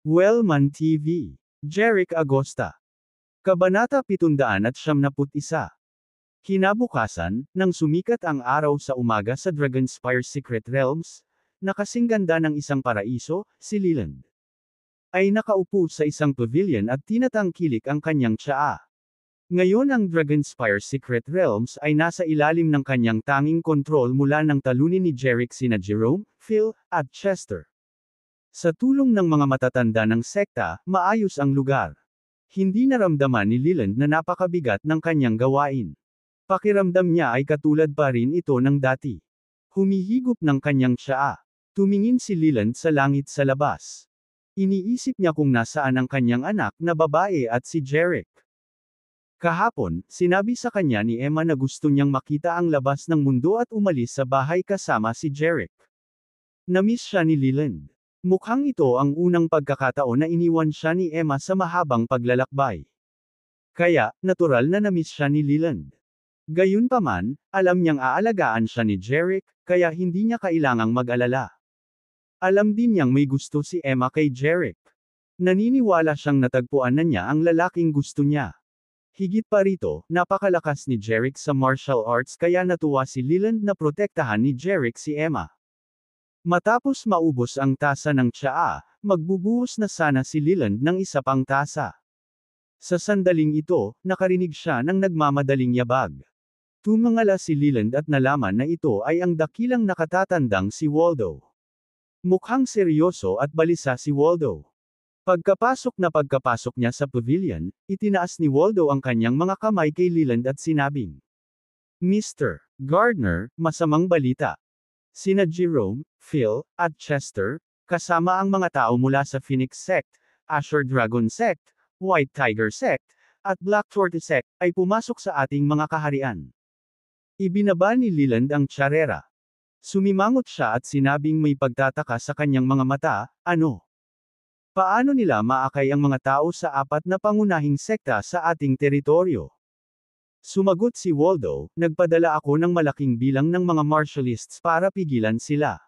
Wellman TV. Jeric Agosta. Kabanata 771. Kinabukasan, nang sumikat ang araw sa umaga sa Dragonspire Secret Realms, na kasing ganda ng isang paraiso, si Leland ay nakaupo sa isang pavilion at tinatangkilik ang kanyang tsaa. Ngayon ang Dragonspire Secret Realms ay nasa ilalim ng kanyang tanging kontrol mula ng talunin ni Jeric sina Jerome, Phil, at Chester. Sa tulong ng mga matatanda ng sekta, maayos ang lugar. Hindi naramdaman ni Leland na napakabigat ng kanyang gawain. Pakiramdam niya ay katulad pa rin ito ng dati. Humihigop ng kanyang tsaa. Tumingin si Leland sa langit sa labas. Iniisip niya kung nasaan ang kanyang anak na babae at si Jeric. Kahapon, sinabi sa kanya ni Emma na gusto niyang makita ang labas ng mundo at umalis sa bahay kasama si Jeric. Namiss siya ni Leland. Mukhang ito ang unang pagkakataon na iniwan siya ni Emma sa mahabang paglalakbay. Kaya, natural na namiss siya ni Leland. Gayunpaman, alam niyang aalagaan siya ni Jeric, kaya hindi niya kailangang mag-alala. Alam din niyang may gusto si Emma kay Jeric. Naniniwala siyang natagpuan na niya ang lalaking gusto niya. Higit pa rito, napakalakas ni Jeric sa martial arts kaya natuwa si Leland na protektahan ni Jeric si Emma. Matapos maubos ang tasa ng tsaa, magbubuhos na sana si Leland ng isa pang tasa. Sa sandaling ito, nakarinig siya ng nagmamadaling yabag. Tumangala si Leland at nalaman na ito ay ang dakilang nakatatandang si Waldo. Mukhang seryoso at balisa si Waldo. Pagkapasok niya sa pavilion, itinaas ni Waldo ang kanyang mga kamay kay Leland at sinabing, "Mr. Gardner, masamang balita. Sina Jerome, Phil, at Chester, kasama ang mga tao mula sa Phoenix Sect, Azure Dragon Sect, White Tiger Sect, at Black Tortoise Sect, ay pumasok sa ating mga kaharian." Ibinaba ni Leland ang tsarera. Sumimangot siya at sinabing may pagtataka sa kanyang mga mata, "Ano? Paano nila maakay ang mga tao sa apat na pangunahing sekta sa ating teritoryo?" Sumagot si Waldo, "Nagpadala ako ng malaking bilang ng mga martialists para pigilan sila.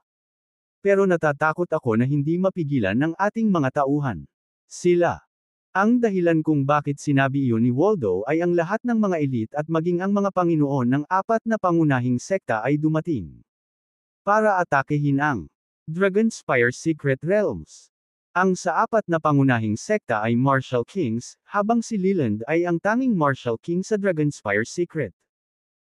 Pero natatakot ako na hindi mapigilan ng ating mga tauhan. Sila. Ang dahilan kung bakit sinabi iyon ni Waldo ay ang lahat ng mga elite at maging ang mga panginoon ng apat na pangunahing sekta ay dumating para atakehin ang Dragonspire Secret Realms. Ang sa apat na pangunahing sekta ay Martial Kings, habang si Leland ay ang tanging Martial King sa Dragonspire Secret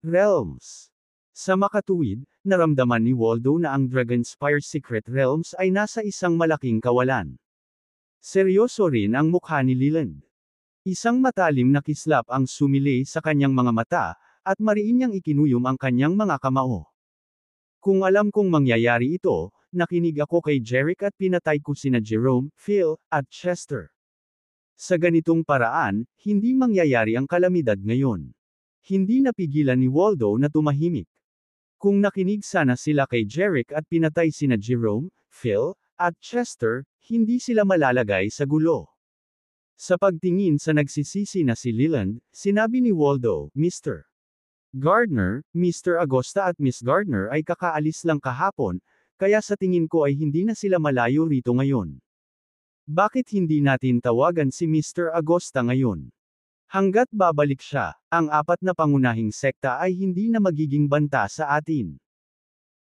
Realms. Sa makatuwid, naramdaman ni Waldo na ang Dragonspire Secret Realms ay nasa isang malaking kawalan. Seryoso rin ang mukha ni Leland. Isang matalim na kislap ang sumilay sa kanyang mga mata, at mariin niyang ikinuyom ang kanyang mga kamao. "Kung alam kong mangyayari ito, nakinig ako kay Jeric at pinatay ko sina Jerome, Phil, at Chester. Sa ganitong paraan, hindi mangyayari ang kalamidad ngayon." Hindi napigilan ni Waldo na tumahimik. Kung nakinig sana sila kay Jeric at pinatay sina Jerome, Phil, at Chester, hindi sila malalagay sa gulo. Sa pagtingin sa nagsisisi na si Leland, sinabi ni Waldo, "Mr. Gardner, Mr. Agosta at Miss Gardner ay kakaalis lang kahapon, kaya sa tingin ko ay hindi na sila malayo rito ngayon. Bakit hindi natin tawagan si Mr. Agosta ngayon? Hanggat babalik siya, ang apat na pangunahing sekta ay hindi na magiging banta sa atin."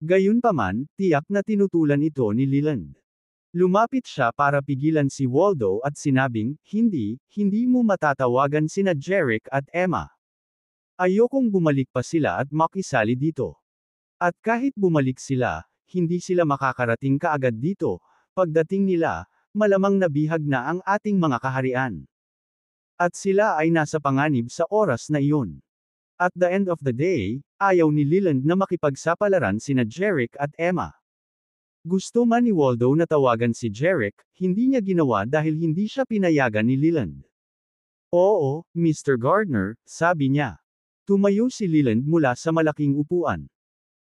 Gayunpaman, tiyak na tinutulan ito ni Leland. Lumapit siya para pigilan si Waldo at sinabing, hindi mo matatawagan sina Jeric at Emma. Ayokong bumalik pa sila at makisali dito. At kahit bumalik sila, hindi sila makakarating kaagad dito. Pagdating nila, malamang nabihag na ang ating mga kaharian. At sila ay nasa panganib sa oras na iyon. At the end of the day, ayaw ni Leland na makipagsapalaran sina Jeric at Emma. Gusto man ni Waldo na tawagan si Jeric, hindi niya ginawa dahil hindi siya pinayagan ni Leland. "Oo, Mr. Gardner," sabi niya. Tumayo si Leland mula sa malaking upuan.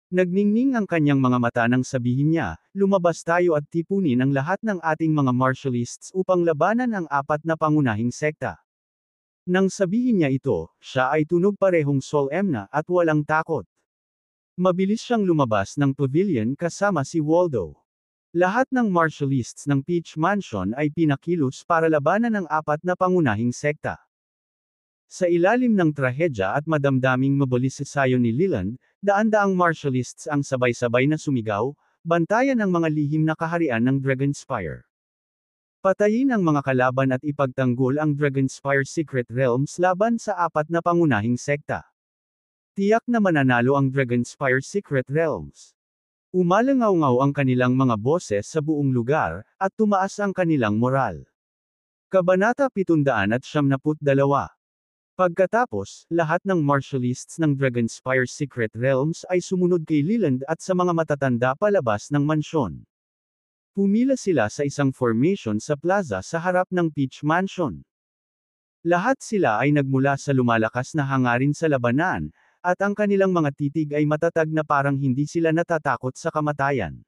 Nagningning ang kanyang mga mata nang sabihin niya, "Lumabas tayo at tipunin ang lahat ng ating mga martialists upang labanan ang apat na pangunahing sekta." Nang sabihin niya ito, siya ay tunog parehong solemna at walang takot. Mabilis siyang lumabas ng pavilion kasama si Waldo. Lahat ng martialists ng Peach Mansion ay pinakilos para labanan ang apat na pangunahing sekta. Sa ilalim ng trahedya at madamdaming mobilisasayon ni Leland, daan-daang martialists ang sabay-sabay na sumigaw, bantayan ang mga lihim na kaharian ng Dragonspire. Patayin ang mga kalaban at ipagtanggol ang Dragonspire Secret Realms laban sa apat na pangunahing sekta. Tiyak na mananalo ang Dragonspire Secret Realms. Umalangaw-ngaw ang kanilang mga boses sa buong lugar, at tumaas ang kanilang moral. Kabanata 772. Pagkatapos, lahat ng martialists ng Dragonspire Secret Realms ay sumunod kay Leland at sa mga matatanda palabas ng mansyon. Pumila sila sa isang formation sa plaza sa harap ng Peach Mansion. Lahat sila ay nagmula sa lumalakas na hangarin sa labanan, at ang kanilang mga titig ay matatag na parang hindi sila natatakot sa kamatayan.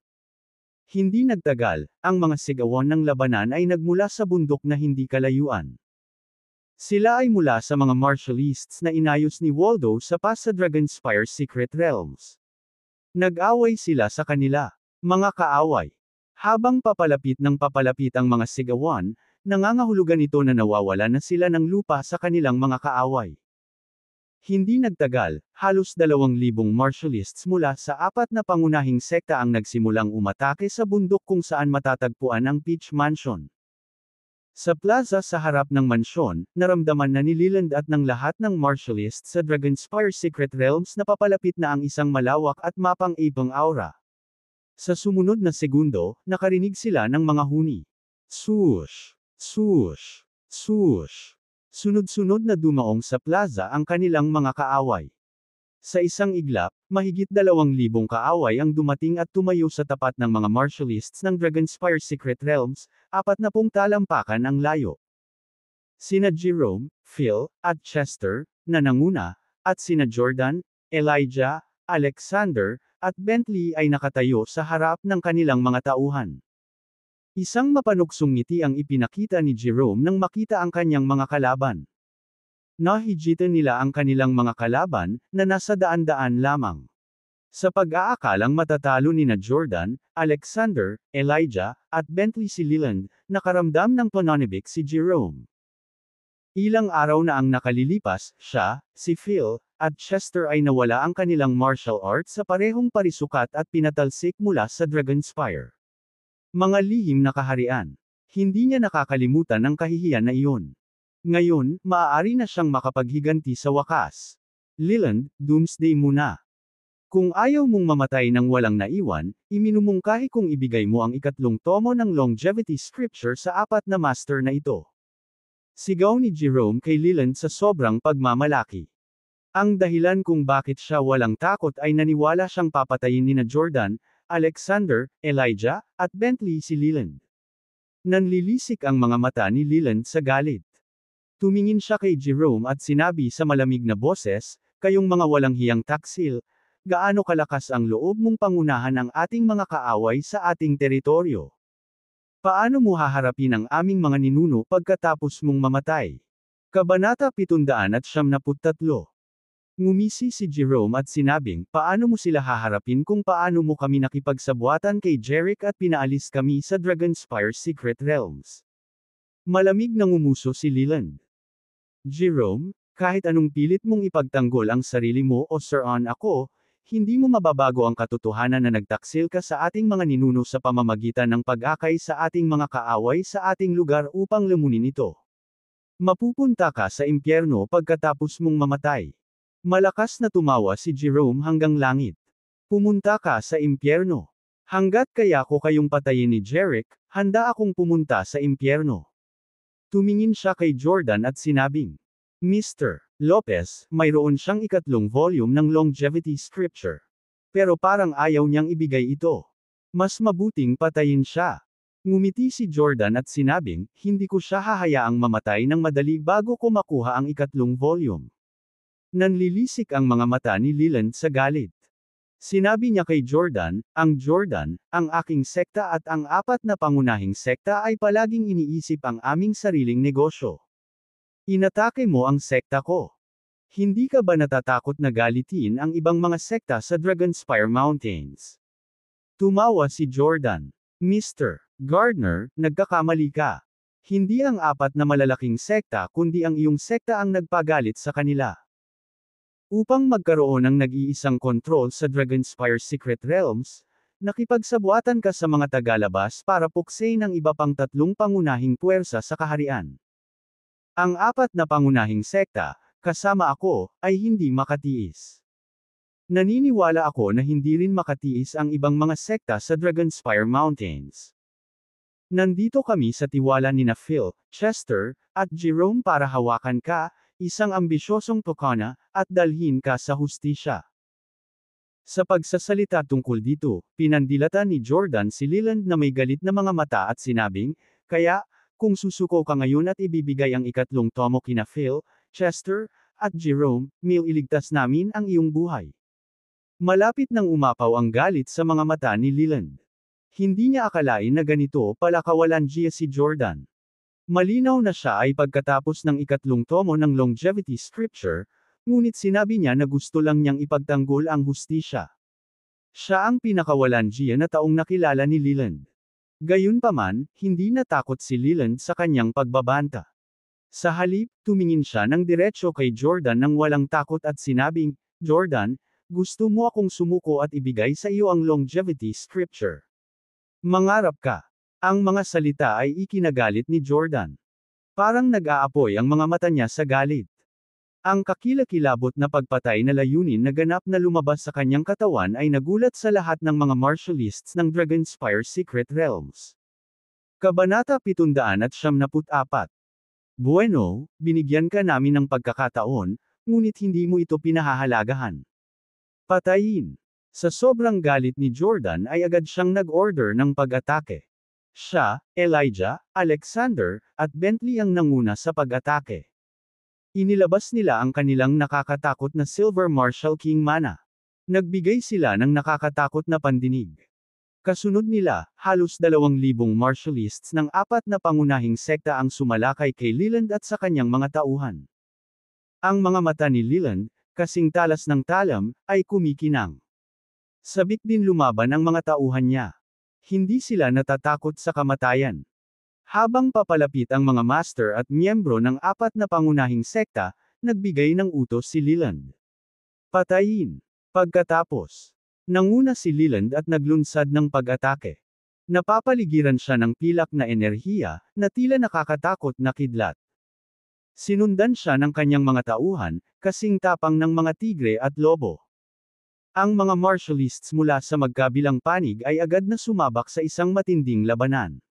Hindi nagtagal, ang mga sigawan ng labanan ay nagmula sa bundok na hindi kalayuan. Sila ay mula sa mga martialists na inayos ni Waldo sa sa Dragonspire Secret Realms. Nag-away sila sa kanila, mga kaaway. Habang papalapit ang mga sigawan, nangangahulugan ito na nawawala na sila ng lupa sa kanilang mga kaaway. Hindi nagtagal, halos 2,000 martialists mula sa apat na pangunahing sekta ang nagsimulang umatake sa bundok kung saan matatagpuan ang Peach Mansion. Sa plaza sa harap ng mansyon, naramdaman na ni Leland at ng lahat ng martialists sa Dragonspire Secret Realms na papalapit na ang isang malawak at mapang-ibang aura. Sa sumunod na segundo, nakarinig sila ng mga huni. Swoosh! Swoosh! Swoosh! Sunod-sunod na dumaong sa plaza ang kanilang mga kaaway. Sa isang iglap, mahigit 2,000 kaaway ang dumating at tumayo sa tapat ng mga martialists ng Dragonspire Secret Realms, 40 talampakan ang layo. Sina Jerome, Phil, at Chester, na nanguna, at sina Jordan, Elijah, Alexander, at Bentley ay nakatayo sa harap ng kanilang mga tauhan. Isang mapanuksong ngiti ang ipinakita ni Jerome nang makita ang kanyang mga kalaban. Nahigitan nila ang kanilang mga kalaban, na nasa daan-daan lamang. Sa pag-aakalang matatalo ni na Jordan, Alexander, Elijah, at Bentley si Leland, nakaramdam ng pananibik si Jerome. Ilang araw na ang nakalilipas, siya, si Phil, at Chester ay nawala ang kanilang martial arts sa parehong parisukat at pinatalsik mula sa Dragonspire. Mga lihim na kaharian. Hindi niya nakakalimutan ang kahihiyan na iyon. Ngayon, maaari na siyang makapaghiganti sa wakas. Leland, doomsday muna. Kung ayaw mong mamatay ng walang naiwan, iminumungkahi kong ibigay mo ang 3 tomo ng longevity scripture sa 4 na master na ito. Sigaw ni Jerome kay Leland sa sobrang pagmamalaki. Ang dahilan kung bakit siya walang takot ay naniwala siyang papatayin ni na Jordan, Alexander, Elijah, at Bentley si Leland. Nanlilisik ang mga mata ni Leland sa galit. Tumingin siya kay Jerome at sinabi sa malamig na boses, kayong mga walang hiyang taksil, gaano kalakas ang loob mong pangunahan ang ating mga kaaway sa ating teritoryo? Paano mo haharapin ang aming mga ninuno pagkatapos mong mamatay? Kabanata 773. Ngumisi si Jerome at sinabing, paano mo sila haharapin kung paano mo kami nakipagsabuatan kay Jerick at pinaalis kami sa Dragonspire Secret Realms? Malamig na ngumuso si Leland. Jerome, kahit anong pilit mong ipagtanggol ang sarili mo o Sir-on ako, hindi mo mababago ang katotohanan na nagtaksil ka sa ating mga ninuno sa pamamagitan ng pag-akay sa ating mga kaaway sa ating lugar upang lamunin ito. Mapupunta ka sa impyerno pagkatapos mong mamatay. Malakas na tumawa si Jerome hanggang langit. Pumunta ka sa impyerno. Hanggat kaya ko kayong patayin ni Jerick, handa akong pumunta sa impyerno. Tumingin siya kay Jordan at sinabing, Mr. Lopez, mayroon siyang 3 volume ng longevity scripture. Pero parang ayaw niyang ibigay ito. Mas mabuting patayin siya. Ngumiti si Jordan at sinabing, hindi ko siya hahayaang mamatay ng madali bago ko makuha ang 3 volume. Nanlilisik ang mga mata ni Leland sa galit. Sinabi niya kay Jordan, ang aking sekta at ang 4 na pangunahing sekta ay palaging iniisip ang aming sariling negosyo. Inatake mo ang sekta ko. Hindi ka ba natatakot na galitin ang ibang mga sekta sa Dragonspire Mountains? Tumawa si Jordan. Mr. Gardner, nagkakamali ka. Hindi ang apat na malalaking sekta kundi ang iyong sekta ang nagpagalit sa kanila. Upang magkaroon ng nag-iisang kontrol sa Dragonspire Secret Realms, nakipagsabuatan ka sa mga tagalabas para puksain ang iba pang tatlong pangunahing puwersa sa kaharian. Ang apat na pangunahing sekta, kasama ako, ay hindi makatiis. Naniniwala ako na hindi rin makatiis ang ibang mga sekta sa Dragonspire Mountains. Nandito kami sa tiwala nina Phil, Chester, at Jerome para hawakan ka, isang ambisyosong tokana, at dalhin ka sa hustisya. Sa pagsasalita tungkol dito, pinandilatan ni Jordan si Leland na may galit na mga mata at sinabing, kaya, kung susuko ka ngayon at ibibigay ang ikatlong tomo kina Phil, Chester, at Jerome, iligtas namin ang iyong buhay. Malapit nang umapaw ang galit sa mga mata ni Leland. Hindi niya akalain na ganito pala kawalan si Jordan. Malinaw na siya ay pagkatapos ng ikatlong tomo ng Longevity Scripture, ngunit sinabi niya na gusto lang niyang ipagtanggol ang hustisya. Siya ang pinakawalan na taong nakilala ni Leland. Gayunpaman, hindi natakot si Leland sa kanyang pagbabanta. Sa halip, tumingin siya ng diretsyo kay Jordan nang walang takot at sinabing, Jordan, gusto mo akong sumuko at ibigay sa iyo ang Longevity Scripture. Mangarap ka. Ang mga salita ay ikinagalit ni Jordan. Parang nag-aapoy ang mga mata niya sa galit. Ang kakilakilabot na pagpatay na layunin na ganap na lumabas sa kanyang katawan ay nagulat sa lahat ng mga martialists ng Dragonspire Secret Realms. Kabanata 774. Bueno, binigyan ka namin ng pagkakataon, ngunit hindi mo ito pinahahalagahan. Patayin. Sa sobrang galit ni Jordan ay agad siyang nag-order ng pag-atake. Siya, Elijah, Alexander, at Bentley ang nanguna sa pag-atake. Inilabas nila ang kanilang nakakatakot na Silver Marshal King Mana. Nagbigay sila ng nakakatakot na pandinig. Kasunod nila, halos 2,000 martialists ng apat na pangunahing sekta ang sumalakay kay Leland at sa kanyang mga tauhan. Ang mga mata ni Leland, kasing talas ng talam, ay kumikinang. Sabik din lumaban ang mga tauhan niya. Hindi sila natatakot sa kamatayan. Habang papalapit ang mga master at miyembro ng apat na pangunahing sekta, nagbigay ng utos si Leland. Patayin. Pagkatapos, nanguna si Leland at naglunsad ng pag-atake. Napapaligiran siya ng pilak na enerhiya, na tila nakakatakot na kidlat. Sinundan siya ng kanyang mga tauhan, kasing tapang ng mga tigre at lobo. Ang mga martialists mula sa magkabilang panig ay agad na sumabak sa isang matinding labanan.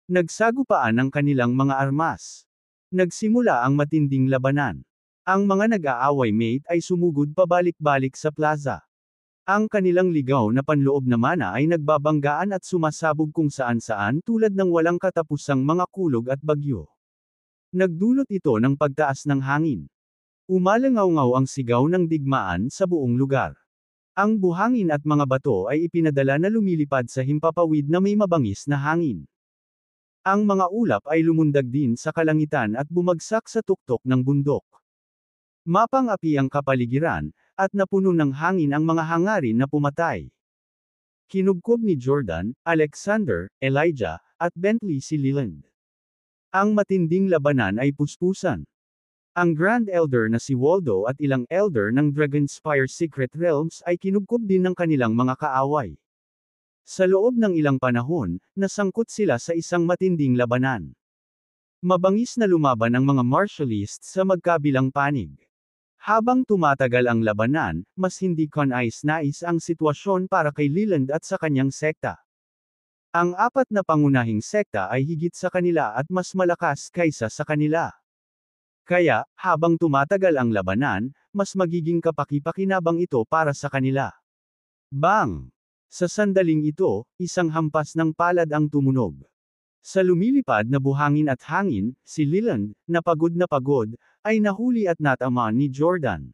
Nagsagupaan ang kanilang mga armas. Nagsimula ang matinding labanan. Ang mga nag-aaway mate ay sumugod pabalik-balik sa plaza. Ang kanilang ligaw na panloob na mana ay nagbabanggaan at sumasabog kung saan-saan tulad ng walang katapusang mga kulog at bagyo. Nagdulot ito ng pagtaas ng hangin. Umalangaw-ngaw ang sigaw ng digmaan sa buong lugar. Ang buhangin at mga bato ay ipinadala na lumilipad sa himpapawid na may mabangis na hangin. Ang mga ulap ay lumundag din sa kalangitan at bumagsak sa tuktok ng bundok. Mapang-api ang kapaligiran, at napuno ng hangin ang mga hangarin na pumatay. Kinubkob ni Jordan, Alexander, Elijah, at Bentley si Leland. Ang matinding labanan ay puspusan. Ang Grand Elder na si Waldo at ilang Elder ng Dragonspire Secret Realms ay kinubkob din ng kanilang mga kaaway. Sa loob ng ilang panahon, nasangkot sila sa isang matinding labanan. Mabangis na lumaban ang mga martialists sa magkabilang panig. Habang tumatagal ang labanan, mas hindi kanais-nais ang sitwasyon para kay Leland at sa kanyang sekta. Ang apat na pangunahing sekta ay higit sa kanila at mas malakas kaysa sa kanila. Kaya, habang tumatagal ang labanan, mas magiging kapaki-pakinabang ito para sa kanila. Bang! Sa sandaling ito, isang hampas ng palad ang tumunog. Sa lumilipad na buhangin at hangin, si Leland, na pagod, ay nahuli at natamaan ni Jordan.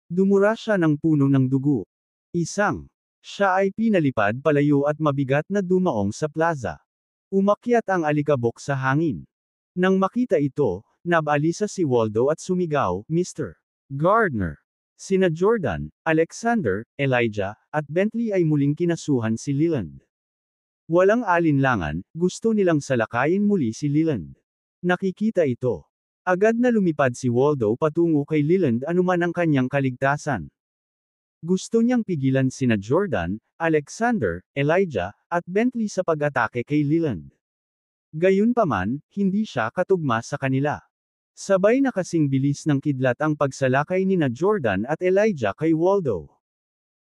Dumura siya ng puno ng dugo. Siya ay pinalipad palayo at mabigat na dumaong sa plaza. Umakyat ang alikabok sa hangin. Nang makita ito, nabalisa si Waldo at sumigaw, Mr. Gardner. Sina Jordan, Alexander, Elijah, at Bentley ay muling kinasuhan si Leland. Walang alinlangan, gusto nilang salakayin muli si Leland. Nakikita ito. Agad na lumipad si Waldo patungo kay Leland anuman ang kanyang kaligtasan. Gusto niyang pigilan sina Jordan, Alexander, Elijah, at Bentley sa pag-atake kay Leland. Gayunpaman, hindi siya katugma sa kanila. Sabay na kasing bilis ng kidlat ang pagsalakay nina Jordan at Elijah kay Waldo.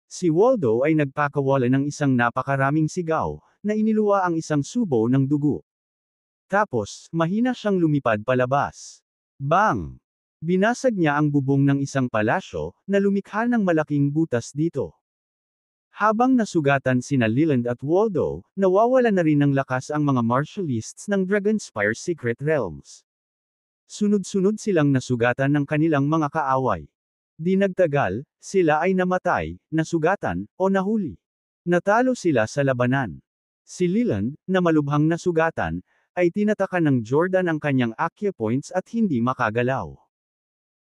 Si Waldo ay nagpakawala ng isang napakaraming sigaw, na iniluwa ang isang subo ng dugo. Tapos, mahina siyang lumipad palabas. Bang! Binasag niya ang bubong ng isang palasyo, na lumikha ng malaking butas dito. Habang nasugatan sina Leland at Waldo, nawawala na rin ng lakas ang mga martialists ng Dragonspire Secret Realms. Sunod-sunod silang nasugatan ng kanilang mga kaaway. Di nagtagal, sila ay namatay, nasugatan, o nahuli. Natalo sila sa labanan. Si Leland, na malubhang nasugatan, ay tinatakan ng Jordan ang kanyang acupoints at hindi makagalaw.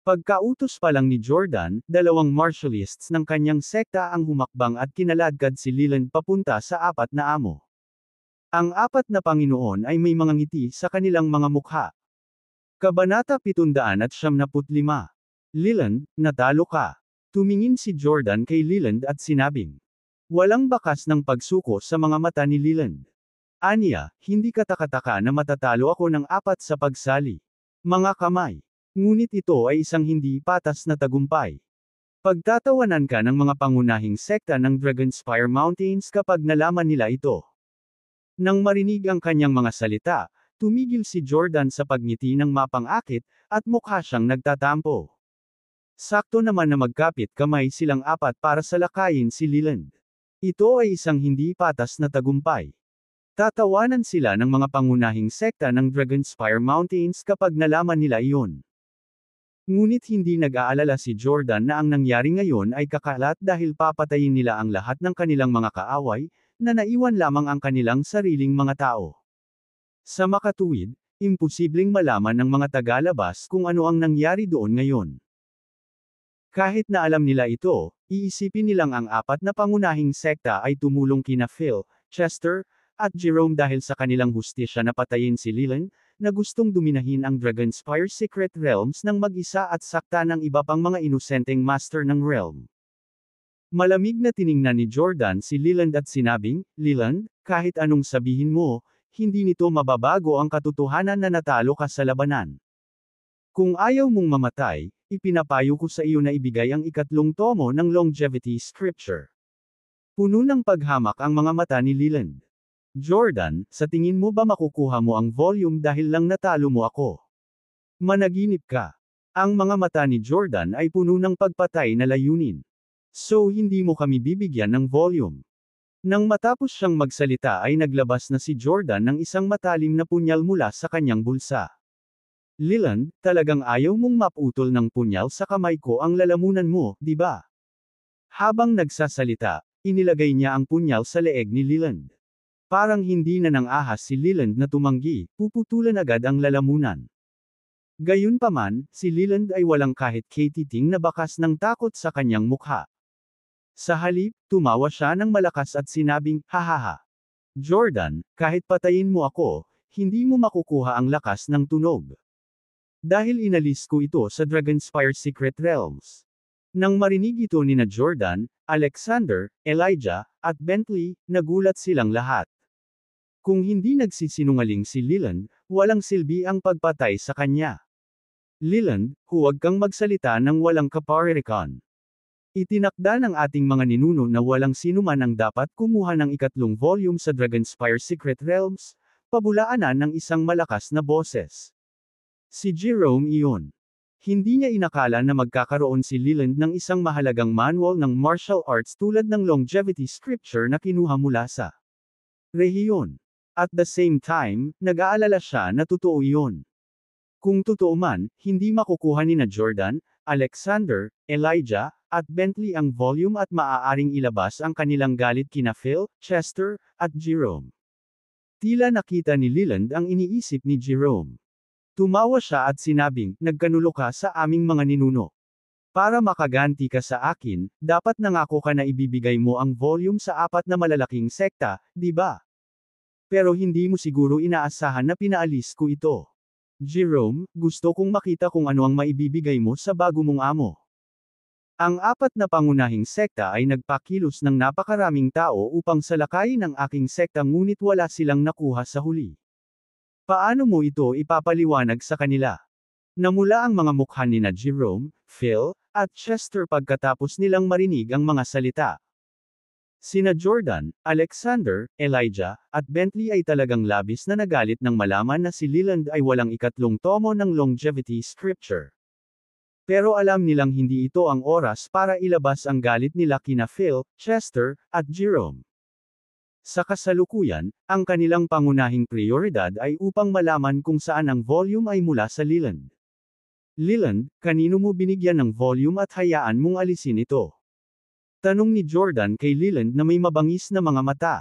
Pagkautos pa lang ni Jordan, dalawang martialists ng kanyang sekta ang humakbang at kinaladkad si Leland papunta sa apat na amo. Ang apat na Panginoon ay may mga ngiti sa kanilang mga mukha. Kabanata 775. Leland, natalo ka. Tumingin si Jordan kay Leland at sinabing. Walang bakas ng pagsuko sa mga mata ni Leland. Aniya, hindi katakataka na matatalo ako ng apat sa pagsali. Mga kamay. Ngunit ito ay isang hindi patas na tagumpay. Pagtatawanan ka ng mga pangunahing sekta ng Dragonspire Mountains kapag nalaman nila ito. Nang marinig ang kanyang mga salita, tumigil si Jordan sa pagngiti ng mapang-akit, at mukha siyang nagtatampo. Sakto naman na magkapit kamay silang apat para salakayin si Leland. Ito ay isang hindi patas na tagumpay. Tatawanan sila ng mga pangunahing sekta ng Dragonspire Mountains kapag nalaman nila iyon. Ngunit hindi nag-aalala si Jordan na ang nangyari ngayon ay kakalat dahil papatayin nila ang lahat ng kanilang mga kaaway, na naiwan lamang ang kanilang sariling mga tao. Sa makatuwid, imposibleng malaman ng mga tagalabas kung ano ang nangyari doon ngayon. Kahit na alam nila ito, iisipin nilang ang apat na pangunahing sekta ay tumulong kina Phil, Chester, at Jerome dahil sa kanilang hustisya na patayin si Leland, na gustong duminahin ang Dragonspire Secret Realms ng mag-isa at sakta ng iba pang mga inosenteng master ng realm. Malamig na tiningnan ni Jordan si Leland at sinabing, Leland, kahit anong sabihin mo, hindi nito mababago ang katotohanan na natalo ka sa labanan. Kung ayaw mong mamatay, ipinapayo ko sa iyo na ibigay ang 3 tomo ng Longevity Scripture. Puno ng paghamak ang mga mata ni Leland. Jordan, sa tingin mo ba makukuha mo ang volume dahil lang natalo mo ako? Managinip ka. Ang mga mata ni Jordan ay puno ng pagpatay na layunin. So hindi mo kami bibigyan ng volume. Nang matapos siyang magsalita ay naglabas na si Jordan ng isang matalim na punyal mula sa kanyang bulsa. Leland, talagang ayaw mong maputol ng punyal sa kamay ko ang lalamunan mo, di ba? Habang nagsasalita, inilagay niya ang punyal sa leeg ni Leland. Parang hindi na nang ahas si Leland na tumanggi, puputulan agad ang lalamunan. Gayunpaman, si Leland ay walang kahit katiting na bakas ng takot sa kanyang mukha. Sa halip, tumawa siya ng malakas at sinabing, hahaha. Jordan, kahit patayin mo ako, hindi mo makukuha ang lakas ng tunog. Dahil inalis ko ito sa Dragonspire Secret Realms. Nang marinig ito nina Jordan, Alexander, Elijah, at Bentley, nagulat silang lahat. Kung hindi nagsisinungaling si Leland, walang silbi ang pagpatay sa kanya. Leland, huwag kang magsalita ng walang kaparirikan. Itinakda ng ating mga ninuno na walang sinuman ang dapat kumuha ng 3 volume sa Dragonspire Secret Realms, pabulaanan ng isang malakas na boses. Si Jerome iyon. Hindi niya inakala na magkakaroon si Leland ng isang mahalagang manual ng martial arts tulad ng Longevity Scripture na kinuha mula sa rehiyon. At the same time, nag-aalala siya na totoo iyon. Kung totoo man, hindi makukuha ni na Jordan, Alexander, Elijah, at Bentley ang volume at maaaring ilabas ang kanilang galit kina Phil, Chester, at Jerome. Tila nakita ni Leland ang iniisip ni Jerome. Tumawa siya at sinabing, nagkanulo ka sa aming mga ninuno. Para makaganti ka sa akin, dapat nangako ka na ibibigay mo ang volume sa 4 na malalaking sekta, di ba? Pero hindi mo siguro inaasahan na pinaalis ko ito. Jerome, gusto kong makita kung ano ang maibibigay mo sa bago mong amo. Ang apat na pangunahing sekta ay nagpakilos ng napakaraming tao upang salakayin ang aking sekta ngunit wala silang nakuha sa huli. Paano mo ito ipapaliwanag sa kanila? Namula ang mga mukha ni na Jerome, Phil, at Chester pagkatapos nilang marinig ang mga salita. Sina Jordan, Alexander, Elijah, at Bentley ay talagang labis na nagalit nang malaman na si Leland ay walang ikatlong tomo ng longevity scripture. Pero alam nilang hindi ito ang oras para ilabas ang galit nila kina Phil, Chester, at Jerome. Sa kasalukuyan, ang kanilang pangunahing prioridad ay upang malaman kung saan ang volume ay mula sa Leland. Leland, kanino mo binigyan ng volume at hayaan mong alisin ito? Tanong ni Jordan kay Leland na may mabangis na mga mata.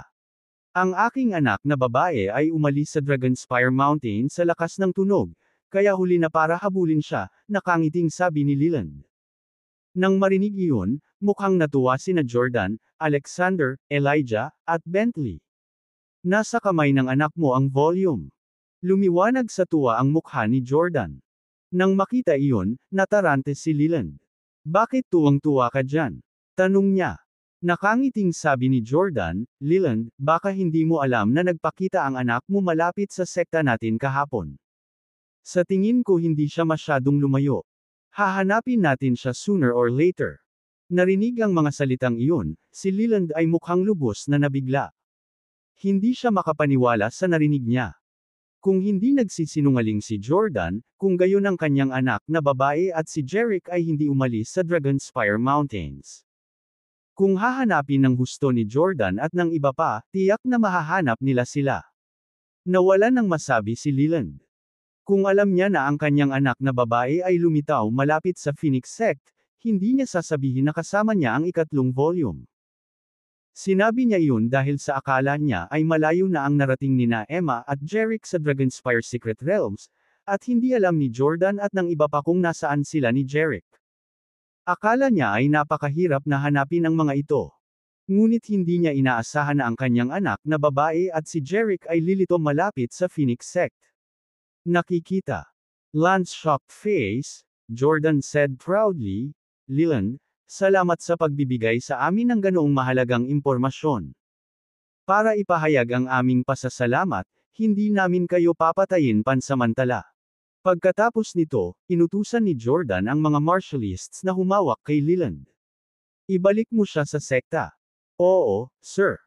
Ang aking anak na babae ay umalis sa Dragonspire Mountain sa lakas ng tunog, kaya huli na para habulin siya, nakangiting sabi ni Leland. Nang marinig iyon, mukhang natuwa sina Jordan, Alexander, Elijah, at Bentley. Nasa kamay ng anak mo ang volume. Lumiwanag sa tuwa ang mukha ni Jordan. Nang makita iyon, natarante si Leland. Bakit tuwang-tuwa ka dyan? Tanong niya. Nakangiting sabi ni Jordan, Leland, baka hindi mo alam na nagpakita ang anak mo malapit sa sekta natin kahapon. Sa tingin ko hindi siya masyadong lumayo. Hahanapin natin siya sooner or later. Narinig ang mga salitang iyon, si Leland ay mukhang lubos na nabigla. Hindi siya makapaniwala sa narinig niya. Kung hindi nagsisinungaling si Jordan, kung gayon ang kanyang anak na babae at si Jerick ay hindi umalis sa Dragonspire Mountains. Kung hahanapin ng husto ni Jordan at ng iba pa, tiyak na mahahanap nila sila. Nawalan ng masabi si Leland. Kung alam niya na ang kanyang anak na babae ay lumitaw malapit sa Phoenix Sect, hindi niya sasabihin na kasama niya ang ikatlong volume. Sinabi niya iyon dahil sa akala niya ay malayo na ang narating nina Emma at Jerick sa Dragonspire Secret Realms, at hindi alam ni Jordan at ng iba pa kung nasaan sila ni Jerick. Akala niya ay napakahirap na hanapin ang mga ito. Ngunit hindi niya inaasahan na ang kanyang anak na babae at si Jerick ay lilito malapit sa Phoenix Sect. Nakikita. Lance shocked face, Jordan said proudly, Leland, salamat sa pagbibigay sa amin ng ganoong mahalagang impormasyon. Para ipahayag ang aming pasasalamat, hindi namin kayo papatayin pansamantala. Pagkatapos nito, inutusan ni Jordan ang mga martialists na humawak kay Leland. Ibalik mo siya sa sekta. Oo, sir.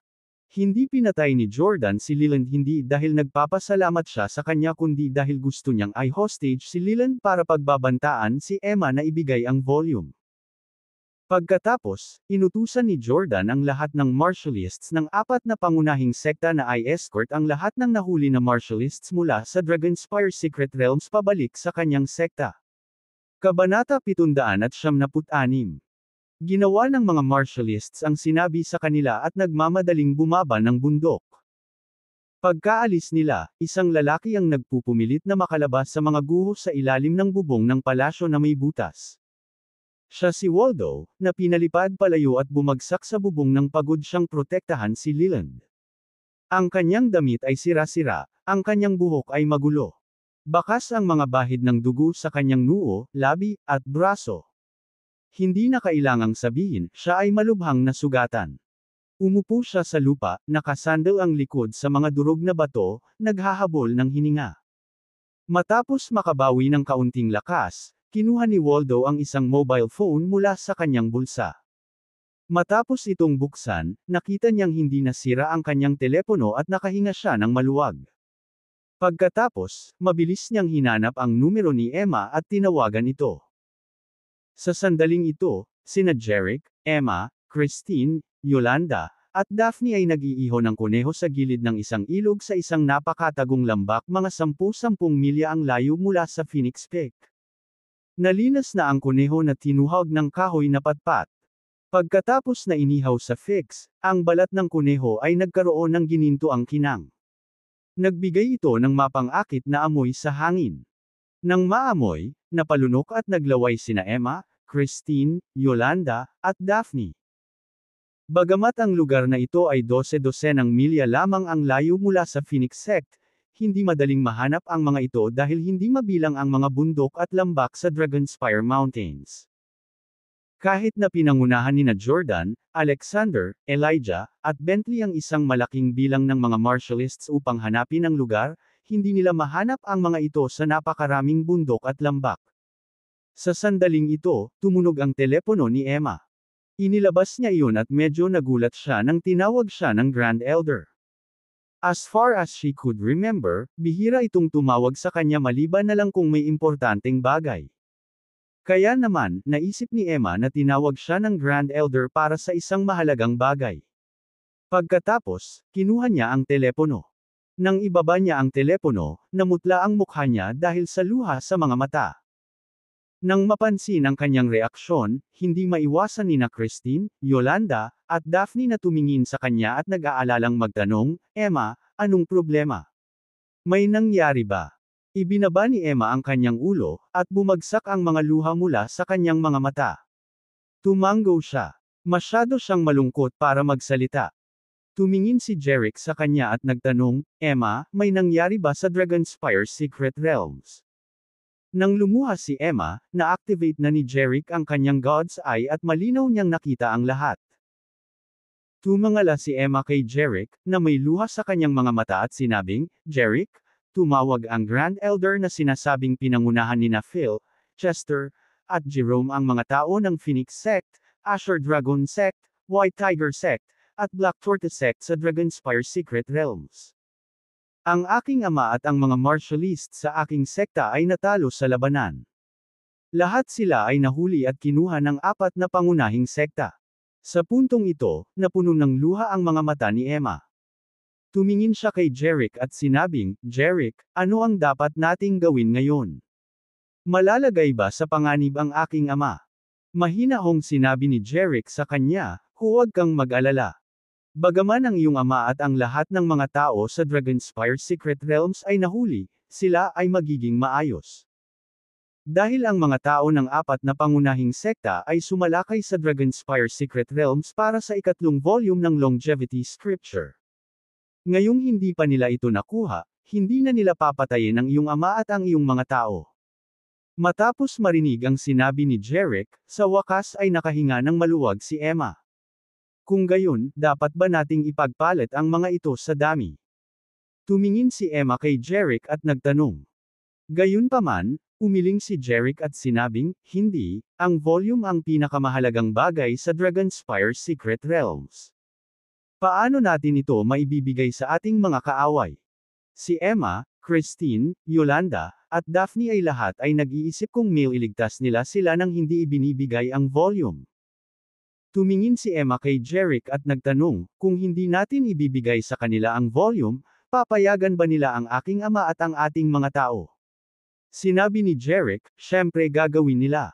Hindi pinatay ni Jordan si Leland hindi dahil nagpapasalamat siya sa kanya kundi dahil gusto niyang i-hostage si Leland para pagbabantaan si Emma na ibigay ang volume. Pagkatapos, inutusan ni Jordan ang lahat ng martialists ng apat na pangunahing sekta na i-escort ang lahat ng nahuli na martialists mula sa Dragonspire Secret Realms pabalik sa kanyang sekta. Kabanata 776. Ginawa ng mga martialists ang sinabi sa kanila at nagmamadaling bumaba ng bundok. Pagkaalis nila, isang lalaki ang nagpupumilit na makalabas sa mga guho sa ilalim ng bubong ng palasyo na may butas. Siya si Waldo, na pinalipad palayo at bumagsak sa bubong ng pagod siyang protektahan si Leland. Ang kanyang damit ay sira-sira, ang kanyang buhok ay magulo. Bakas ang mga bahid ng dugo sa kanyang noo, labi, at braso. Hindi na kailangang sabihin, siya ay malubhang nasugatan. Umupo siya sa lupa, nakasandal ang likod sa mga durog na bato, naghahabol ng hininga. Matapos makabawi ng kaunting lakas, kinuha ni Waldo ang isang mobile phone mula sa kanyang bulsa. Matapos itong buksan, nakita niyang hindi nasira ang kanyang telepono at nakahinga siya ng maluwag. Pagkatapos, mabilis niyang hinanap ang numero ni Emma at tinawagan ito. Sa sandaling ito, sina Jerick, Emma, Christine, Yolanda, at Daphne ay nag-iiho ng kuneho sa gilid ng isang ilog sa isang napakatagong lambak mga 10-10 milya ang layo mula sa Phoenix Peak. Nalinas na ang kuneho na tinuhog ng kahoy na patpat. Pagkatapos na inihaw sa fix, ang balat ng kuneho ay nagkaroon ng gininto ang kinang. Nagbigay ito ng mapang-akit na amoy sa hangin. Nang maamoy, napalunok at naglaway sina Emma, Christine, Yolanda, at Daphne. Bagamat ang lugar na ito ay 12-dosenang milya lamang ang layo mula sa Phoenix Sect, hindi madaling mahanap ang mga ito dahil hindi mabilang ang mga bundok at lambak sa Dragonspire Mountains. Kahit na pinangunahan nina Jordan, Alexander, Elijah, at Bentley ang isang malaking bilang ng mga martialists upang hanapin ang lugar, hindi nila mahanap ang mga ito sa napakaraming bundok at lambak. Sa sandaling ito, tumunog ang telepono ni Emma. Inilabas niya iyon at medyo nagulat siya nang tinawag siya ng Grand Elder. As far as she could remember, bihira itong tumawag sa kanya maliban na lang kung may importanteng bagay. Kaya naman, naisip ni Emma na tinawag siya ng Grand Elder para sa isang mahalagang bagay. Pagkatapos, kinuha niya ang telepono. Nang ibaba niya ang telepono, namutla ang mukha niya dahil sa luha sa mga mata. Nang mapansin ang kanyang reaksyon, hindi maiwasan nina Christine, Yolanda, at Daphne na tumingin sa kanya at nag-aalalang magtanong, "Emma, anong problema? May nangyari ba?" Ibinaba ni Emma ang kanyang ulo, at bumagsak ang mga luha mula sa kanyang mga mata. Tumango siya. Masyado siyang malungkot para magsalita. Tumingin si Jerick sa kanya at nagtanong, "Emma, may nangyari ba sa Dragonspire Secret Realms?" Nang lumuha si Emma, na-activate na ni Jerick ang kanyang God's Eye at malinaw niyang nakita ang lahat. Tumangala si Emma kay Jerick, na may luha sa kanyang mga mata at sinabing, "Jerick?" Tumawag ang Grand Elder na sinasabing pinangunahan nina Phil, Chester, at Jerome ang mga tao ng Phoenix Sect, Asher Dragon Sect, White Tiger Sect, at Black Tortoise Sect sa Dragonspire Secret Realms. Ang aking ama at ang mga martialists sa aking sekta ay natalo sa labanan. Lahat sila ay nahuli at kinuha ng 4 na pangunahing sekta. Sa puntong ito, napuno ng luha ang mga mata ni Emma. Tumingin siya kay Jerick at sinabing, "Jerick, ano ang dapat nating gawin ngayon? Malalagay ba sa panganib ang aking ama?" Mahinahong sinabi ni Jerick sa kanya, "Huwag kang mag-alala. Bagaman ang iyong ama at ang lahat ng mga tao sa Dragonspire Secret Realms ay nahuli, sila ay magiging maayos. Dahil ang mga tao ng 4 na pangunahing sekta ay sumalakay sa Dragonspire Secret Realms para sa 3 volume ng Longevity Scripture. Ngayong hindi pa nila ito nakuha, hindi na nila papatayin ang iyong ama at ang iyong mga tao." Matapos marinig ang sinabi ni Jerick, sa wakas ay nakahinga ng maluwag si Emma. Kung gayon, dapat ba nating ipagpalit ang mga ito sa dami? Tumingin si Emma kay Jerick at nagtanong. Gayunpaman, umiling si Jerick at sinabing, "Hindi, ang volume ang pinakamahalagang bagay sa Dragonspire Secret Realms. Paano natin ito maibibigay sa ating mga kaaway?" Si Emma, Christine, Yolanda, at Daphne ay lahat ay nag-iisip kung mailigtas nila sila nang hindi ibinibigay ang volume. Tumingin si Emma kay Jerick at nagtanong, "Kung hindi natin ibibigay sa kanila ang volume, papayagan ba nila ang aking ama at ang ating mga tao?" Sinabi ni Jerick, "Syempre gagawin nila."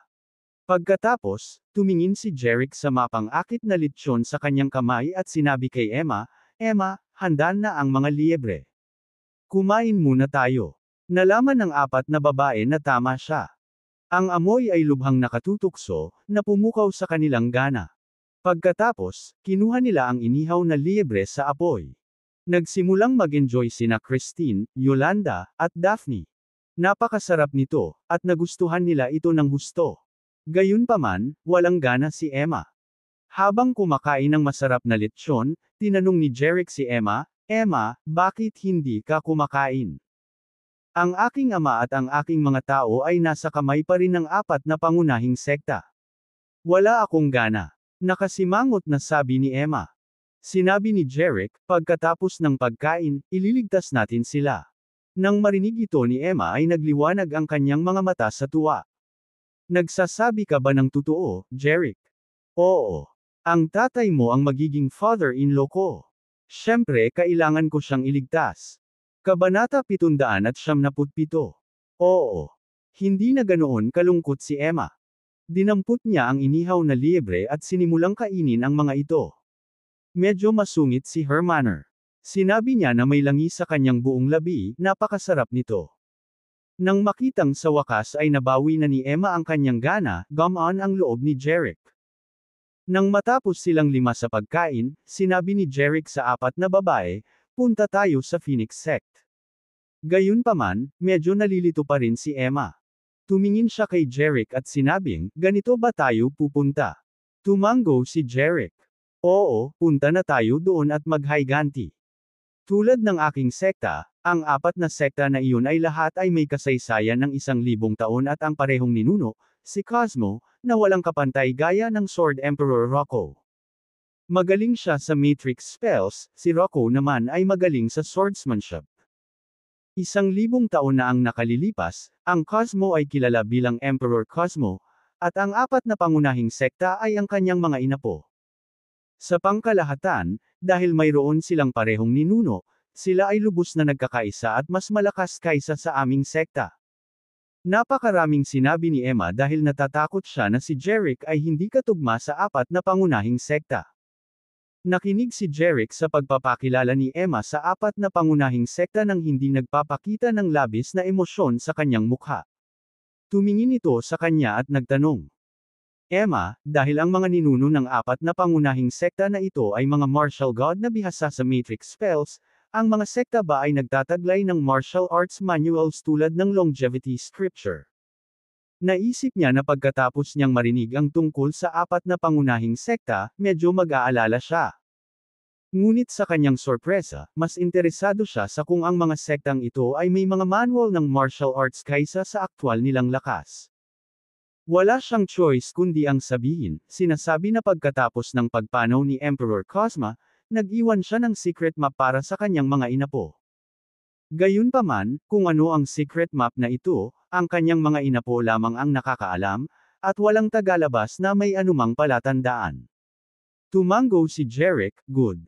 Pagkatapos, tumingin si Jerick sa mapang akit na litsyon sa kanyang kamay at sinabi kay Emma, "Emma, handa na ang mga liyebre. Kumain muna tayo." Nalaman ng 4 na babae na tama siya. Ang amoy ay lubhang nakatutukso, na pumukaw sa kanilang gana. Pagkatapos, kinuha nila ang inihaw na liyebre sa apoy. Nagsimulang mag-enjoy sina Christine, Yolanda, at Daphne. Napakasarap nito, at nagustuhan nila ito ng husto. Gayunpaman, walang gana si Emma. Habang kumakain ng masarap na lechon, tinanong ni Jerick si Emma, "Emma, bakit hindi ka kumakain? Ang aking ama at ang aking mga tao ay nasa kamay pa rin ng 4 na pangunahing sekta." "Wala akong gana." Nakasimangot na sabi ni Emma. Sinabi ni Jerick, "Pagkatapos ng pagkain, ililigtas natin sila." Nang marinig ito ni Emma ay nagliwanag ang kanyang mga mata sa tuwa. "Nagsasabi ka ba ng totoo, Jerick?" "Oo. Ang tatay mo ang magiging father-in-law ko. Siyempre kailangan ko siyang iligtas." Kabanata 777. Oo. Hindi na ganoon kalungkot si Emma. Dinampot niya ang inihaw na liyebre at sinimulang kainin ang mga ito. Medyo masungit si Hermanner. Sinabi niya na may langi sa kanyang buong labi, napakasarap nito. Nang makitang sa wakas ay nabawi na ni Emma ang kanyang gana, gumaan ang loob ni Jerick. Nang matapos silang 5 sa pagkain, sinabi ni Jerick sa 4 na babae, punta tayo sa Phoenix Sect. Gayunpaman, medyo nalilito pa rin si Emma. Tumingin siya kay Jerick at sinabing, ganito ba tayo pupunta? Tumango si Jerick. Oo, punta na tayo doon at maghayganti. Tulad ng aking sekta, ang 4 na sekta na iyon ay lahat ay may kasaysayan ng 1,000 taon at ang parehong ninuno, si Cosmo, na walang kapantay gaya ng Sword Emperor Rocco. Magaling siya sa matrix spells, si Rocco naman ay magaling sa swordsmanship. 1,000 taon na ang nakalilipas, ang Cosmo ay kilala bilang Emperor Cosmo, at ang 4 na pangunahing sekta ay ang kanyang mga inapo. Sa pangkalahatan, dahil mayroon silang parehong ninuno, sila ay lubos na nagkakaisa at mas malakas kaysa sa aming sekta. Napakaraming sinabi ni Emma dahil natatakot siya na si Jerick ay hindi katugma sa 4 na pangunahing sekta. Nakinig si Jerick sa pagpapakilala ni Emma sa 4 na pangunahing sekta nang hindi nagpapakita ng labis na emosyon sa kanyang mukha. Tumingin ito sa kanya at nagtanong. Emma, dahil ang mga ninuno ng 4 na pangunahing sekta na ito ay mga martial god na bihasa sa matrix spells, ang mga sekta ba ay nagtataglay ng martial arts manuals tulad ng longevity scripture? Naisip niya na pagkatapos niyang marinig ang tungkol sa 4 na pangunahing sekta, medyo mag-aalala siya. Ngunit sa kanyang sorpresa, mas interesado siya sa kung ang mga sektang ito ay may mga manual ng martial arts kaysa sa aktwal nilang lakas. Wala siyang choice kundi ang sabihin, sinasabi na pagkatapos ng pagpanaw ni Emperor Cosma, nag-iwan siya ng secret map para sa kanyang mga inapo. Gayunpaman, kung ano ang secret map na ito, ang kanyang mga inapo lamang ang nakakaalam, at walang tagalabas na may anumang palatandaan. Tumango si Jerick, good.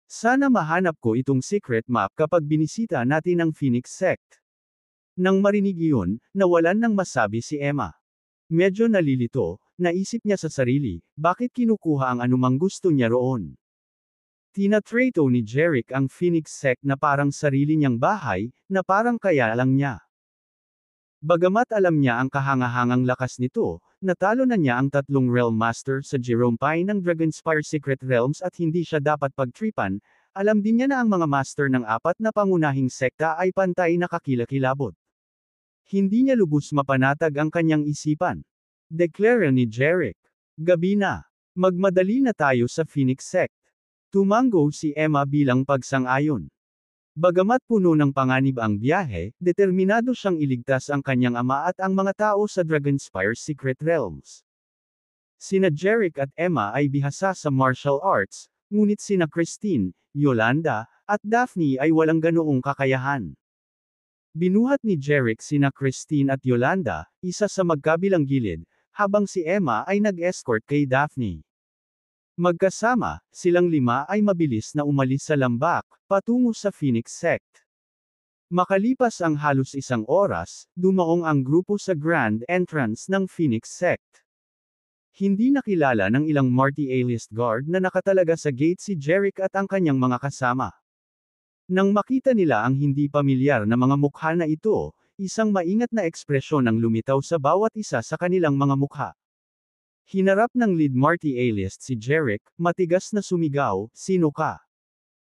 Sana mahanap ko itong secret map kapag binisita natin ang Phoenix Sect. Nang marinig iyon, nawalan ng masabi si Emma. Medyo nalilito, naisip niya sa sarili, bakit kinukuha ang anumang gusto niya roon. Tinatrato ni Jerick ang Phoenix Sect na parang sarili niyang bahay, na parang kaya lang niya. Bagamat alam niya ang kahangahangang lakas nito, natalo na niya ang 3 Realm Master sa Jerome Pine ng Dragonspire Secret Realms at hindi siya dapat pagtripan, alam din niya na ang mga master ng 4 na pangunahing sekta ay pantay na kakilakilabot. Hindi niya lubos mapanatag ang kanyang isipan. Deklara ni Jerick. Gabi na. Magmadali na tayo sa Phoenix Sect. Tumango si Emma bilang pagsang-ayon. Bagamat puno ng panganib ang biyahe, determinado siyang iligtas ang kanyang ama at ang mga tao sa Dragonspire Secret Realms. Sina Jerick at Emma ay bihasa sa martial arts, ngunit sina Christine, Yolanda, at Daphne ay walang ganoong kakayahan. Binuhat ni Jerick sina Christine at Yolanda, isa sa magkabilang gilid, habang si Emma ay nag-escort kay Daphne. Magkasama, silang 5 ay mabilis na umalis sa lambak, patungo sa Phoenix Sect. Makalipas ang halos 1 oras, dumaong ang grupo sa grand entrance ng Phoenix Sect. Hindi nakilala ng ilang Marty A-list guard na nakatalaga sa gate si Jerick at ang kanyang mga kasama. Nang makita nila ang hindi pamilyar na mga mukha na ito, isang maingat na ekspresyon ang lumitaw sa bawat isa sa kanilang mga mukha. Hinarap ng lead Marty A-list si Jerick, matigas na sumigaw, sino ka?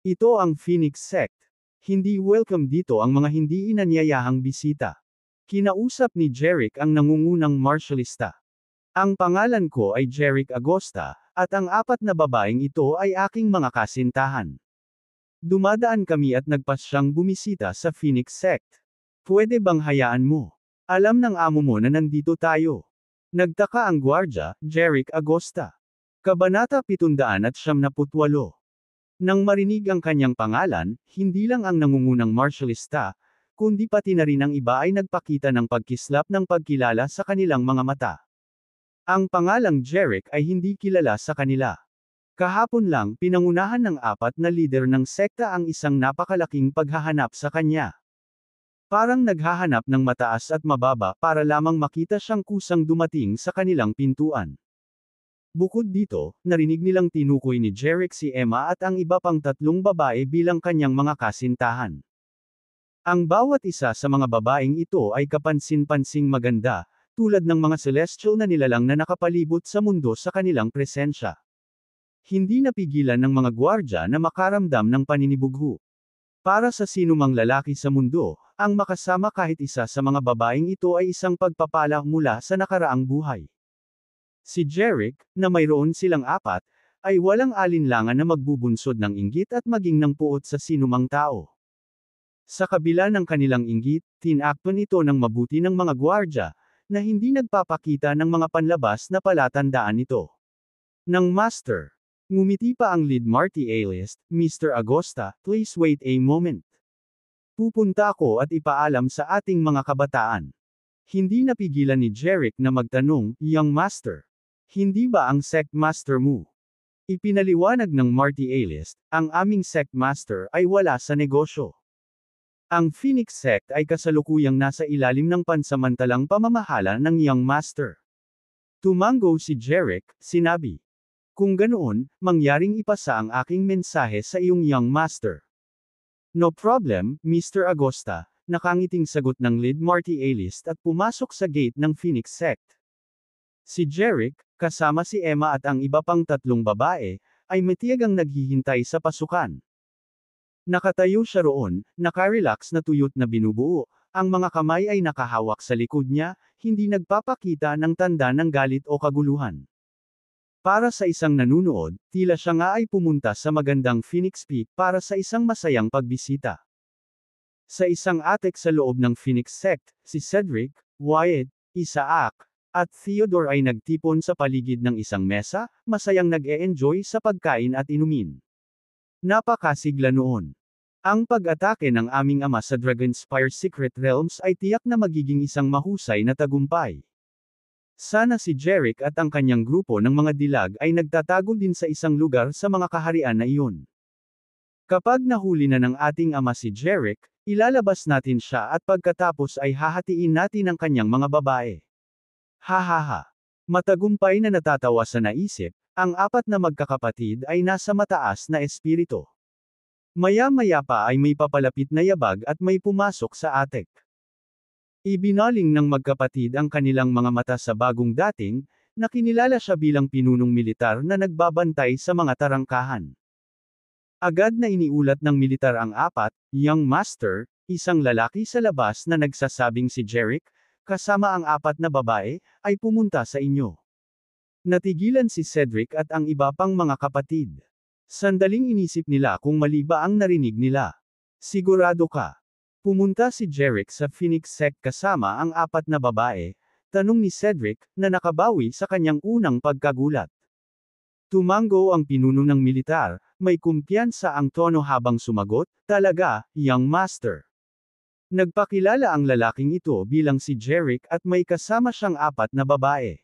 Ito ang Phoenix Sect. Hindi welcome dito ang mga hindi inanyayahang bisita. Kinausap ni Jerick ang nangungunang martialista. Ang pangalan ko ay Jerick Agosta, at ang 4 na babaeng ito ay aking mga kasintahan. Dumadaan kami at nagpasyang bumisita sa Phoenix Sect. Pwede bang hayaan mo? Alam ng amo mo na nandito tayo. Nagtaka ang gwardya, Jerick Agosta. Kabanata 778. Nang marinig ang kanyang pangalan, hindi lang ang nangungunang martialista, kundi pati na rin ang iba ay nagpakita ng pagkislap ng pagkilala sa kanilang mga mata. Ang pangalang Jerick ay hindi kilala sa kanila. Kahapon lang, pinangunahan ng 4 na lider ng sekta ang isang napakalaking paghahanap sa kanya. Parang naghahanap ng mataas at mababa para lamang makita siyang kusang dumating sa kanilang pintuan. Bukod dito, narinig nilang tinukoy ni Jerick si Emma at ang iba pang 3 babae bilang kanyang mga kasintahan. Ang bawat isa sa mga babaeng ito ay kapansin-pansing maganda, tulad ng mga celestial na nilalang na nakapalibot sa mundo sa kanilang presensya. Hindi napigilan ng mga gwardya na makaramdam ng paninibugho. Para sa sinumang lalaki sa mundo, ang makasama kahit isa sa mga babaeng ito ay isang pagpapala mula sa nakaraang buhay. Si Jeric, na mayroon silang apat, ay walang alinlangan na magbubunsod ng inggit at maging ng puot sa sinumang tao. Sa kabila ng kanilang inggit, tinakpan ito ng mabuti ng mga gwardya, na hindi nagpapakita ng mga panlabas na palatandaan nito. Ng Master. Ngumiti pa ang lead Marty alias, Mr. Agosta, please wait a moment. Pupunta ako at ipaalam sa ating mga kabataan. Hindi napigilan ni Jeric na magtanong, Young Master. Hindi ba ang sect master mo? Ipinaliwanag ng Marty alias, ang aming sect master ay wala sa negosyo. Ang Phoenix sect ay kasalukuyang nasa ilalim ng pansamantalang pamamahala ng Young Master. Tumango si Jeric, sinabi. Kung ganoon, mangyaring ipasa ang aking mensahe sa iyong Young Master. No problem, Mr. Agosta, nakangiting sagot ng lead Marty alias at pumasok sa gate ng Phoenix sect. Si Jeric, kasama si Emma at ang iba pang tatlong babae, ay matiyagang naghihintay sa pasukan. Nakatayo siya roon, nakarelax na tuyot na binubuo, ang mga kamay ay nakahawak sa likod niya, hindi nagpapakita ng tanda ng galit o kaguluhan. Para sa isang nanunood, tila siya nga ay pumunta sa magandang Phoenix Peak para sa isang masayang pagbisita. Sa isang atek sa loob ng Phoenix sect, si Cedric, Wyatt, Isaac, at Theodore ay nagtipon sa paligid ng isang mesa, masayang nag-e-enjoy sa pagkain at inumin. Napakasigla noon. Ang pag-atake ng aming ama sa Dragonspire Secret Realms ay tiyak na magiging isang mahusay na tagumpay. Sana si Jeric at ang kanyang grupo ng mga dilag ay nagtatago din sa isang lugar sa mga kaharian na iyon. Kapag nahuli na ng ating ama si Jeric, ilalabas natin siya at pagkatapos ay hahatiin natin ang kanyang mga babae. Hahaha. Matagumpay na natatawa sa naisip, ang apat na magkakapatid ay nasa mataas na espiritu. Maya-maya pa ay may papalapit na yabag at may pumasok sa atek. Ibinaling ng magkapatid ang kanilang mga mata sa bagong dating, na kinilala siya bilang pinunong militar na nagbabantay sa mga tarangkahan. Agad na iniulat ng militar ang apat, Young Master, isang lalaki sa labas na nagsasabing si Jeric, kasama ang apat na babae, ay pumunta sa inyo. Natigilan si Cedric at ang iba pang mga kapatid. Sandaling inisip nila kung mali ba ang narinig nila. Sigurado ka. Pumunta si Jeric sa Phoenix sect kasama ang apat na babae, tanong ni Cedric, na nakabawi sa kanyang unang pagkagulat. Tumango ang pinuno ng militar, may kumpiyansa ang tono habang sumagot, talaga, Young Master. Nagpakilala ang lalaking ito bilang si Jeric at may kasama siyang apat na babae.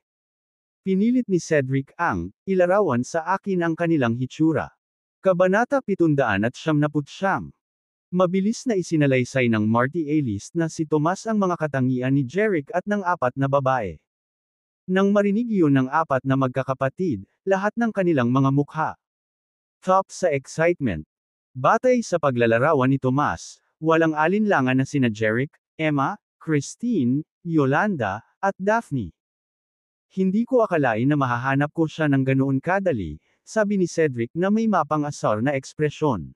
Pinilit ni Cedric ang, ilarawan sa akin ang kanilang hitsura. Kabanata 779. Mabilis na isinalaysay ng Marty alias na si Tomas ang mga katangian ni Jeric at ng apat na babae. Nang marinig iyon ng apat na magkakapatid, lahat ng kanilang mga mukha. Top sa excitement. Batay sa paglalarawan ni Tomas, walang alinlangan na sina Jeric, Emma, Christine, Yolanda, at Daphne. Hindi ko akalain na mahahanap ko siya ng ganoon kadali, sabi ni Cedric na may mapang-asar na ekspresyon.